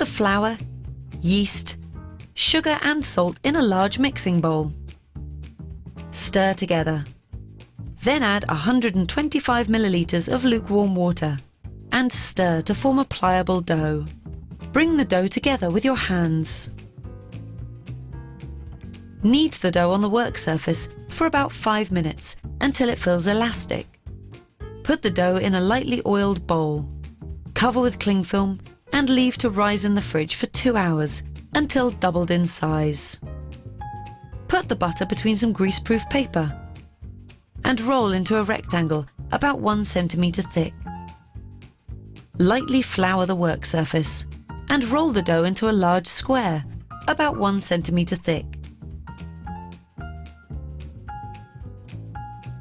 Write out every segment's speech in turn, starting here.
the flour, yeast, sugar and salt in a large mixing bowl. Stir together. Then add 125 milliliters of lukewarm water and stir to form a pliable dough. Bring the dough together with your hands. Knead the dough on the work surface for about 5 minutes until it feels elastic. Put the dough in a lightly oiled bowl. Cover with cling film and leave to rise in the fridge for 2 hours until doubled in size. Put the butter between some greaseproof paper and roll into a rectangle about 1 centimeter thick. Lightly flour the work surface and roll the dough into a large square about 1 centimeter thick.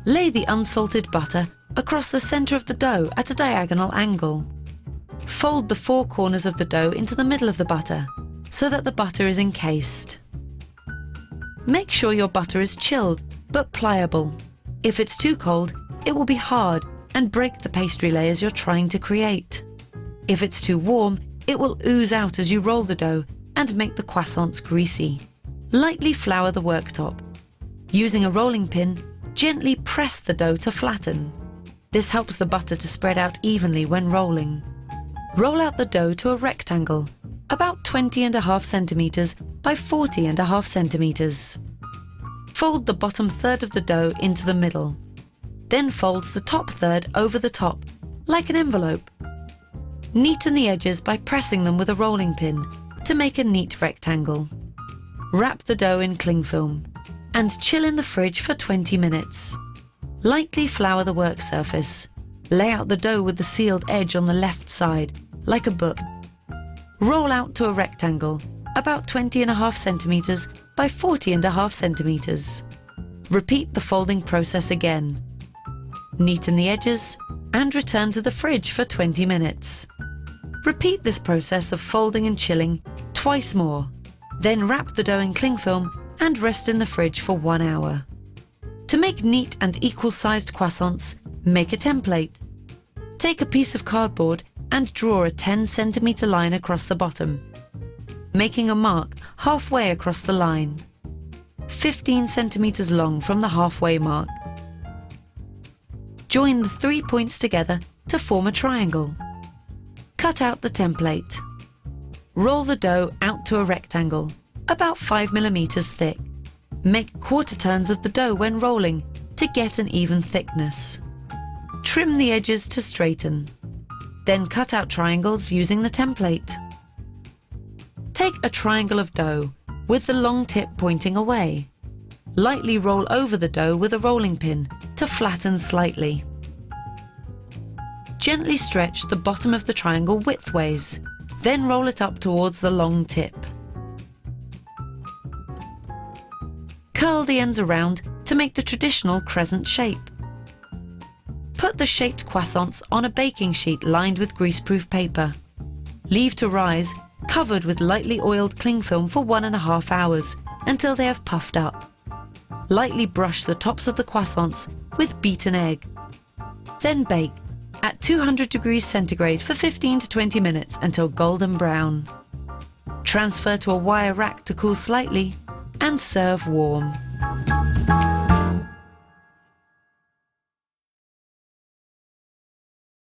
Lay the unsalted butter across the center of the dough at a diagonal angle. Fold the 4 corners of the dough into the middle of the butter so that the butter is encased. Make sure your butter is chilled but pliable. If it's too cold, it will be hard and break the pastry layers you're trying to create. If it's too warm, it will ooze out as you roll the dough and make the croissants greasy. Lightly flour the worktop. Using a rolling pin, gently press the dough to flatten. This helps the butter to spread out evenly when rolling. Roll out the dough to a rectangle, about 20.5 centimeters by 40.5 centimeters. Fold the bottom third of the dough into the middle. Then fold the top third over the top, like an envelope. Neaten the edges by pressing them with a rolling pin to make a neat rectangle. Wrap the dough in cling film and chill in the fridge for 20 minutes. Lightly flour the work surface. Lay out the dough with the sealed edge on the left side, like a book. Roll out to a rectangle, about 20.5 centimeters by 40.5 centimeters. Repeat the folding process again. Neaten the edges and return to the fridge for 20 minutes. Repeat this process of folding and chilling twice more. Then wrap the dough in cling film and rest in the fridge for 1 hour. To make neat and equal-sized croissants, make a template. Take a piece of cardboard and draw a 10 centimeter line across the bottom, making a mark halfway across the line, 15 centimeters long from the halfway mark. Join the 3 points together to form a triangle. Cut out the template. Roll the dough out to a rectangle, about 5 millimeters thick. Make quarter turns of the dough when rolling to get an even thickness. Trim the edges to straighten. Then cut out triangles using the template. Take a triangle of dough with the long tip pointing away. Lightly roll over the dough with a rolling pin to flatten slightly. Gently stretch the bottom of the triangle widthways, then roll it up towards the long tip. Curl the ends around to make the traditional crescent shape. Put the shaped croissants on a baking sheet lined with greaseproof paper. Leave to rise, covered with lightly oiled cling film for 1.5 hours until they have puffed up. Lightly brush the tops of the croissants with beaten egg. Then bake at 200 degrees centigrade for 15 to 20 minutes until golden brown. Transfer to a wire rack to cool slightly and serve warm.